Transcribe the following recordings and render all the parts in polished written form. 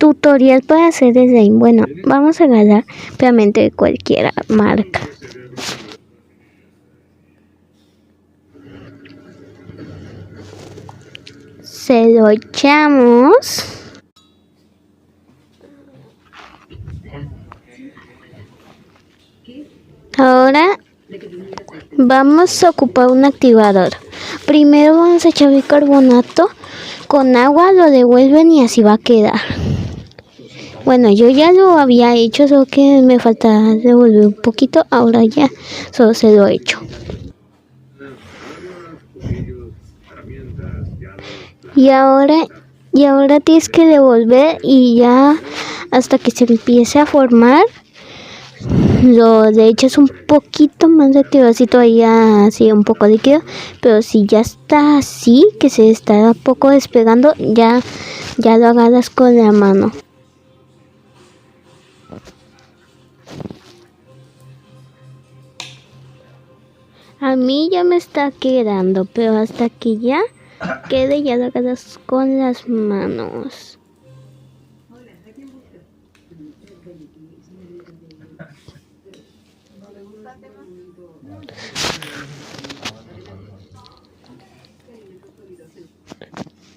Tutorial para hacer slime. Bueno, vamos a agarrar obviamente de cualquier marca. Se lo echamos. Ahora vamos a ocupar un activador. Primero vamos a echar bicarbonato con agua, lo devuelven y así va a quedar. Bueno, yo ya lo había hecho, solo que me falta devolver un poquito. Ahora ya solo se lo he hecho. Y ahora tienes que devolver y ya hasta que se empiece a formar. Lo de hecho es un poquito más de activo, así todavía así un poco líquido, pero si ya está así, que se está un poco despegando, ya lo agarras con la mano. A mí ya me está quedando, pero hasta que ya quede ya lo agarras con las manos.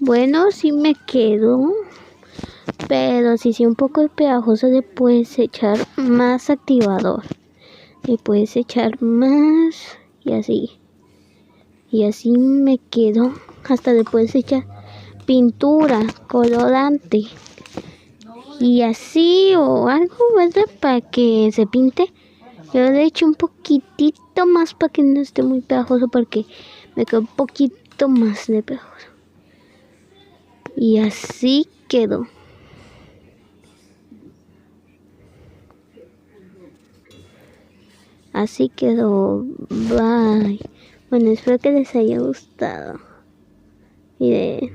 Bueno, sí me quedó, pero si sí un poco pegajoso, le puedes echar más activador, le puedes echar más y así me quedó. Hasta le puedes echar pintura, colorante y así o algo, ¿verdad? Para que se pinte. Yo le echo un poquitito más para que no esté muy pegajoso, porque me quedó un poquito más de pegajoso. Y así quedó. Así quedó. Bye. Bueno, espero que les haya gustado. Bye.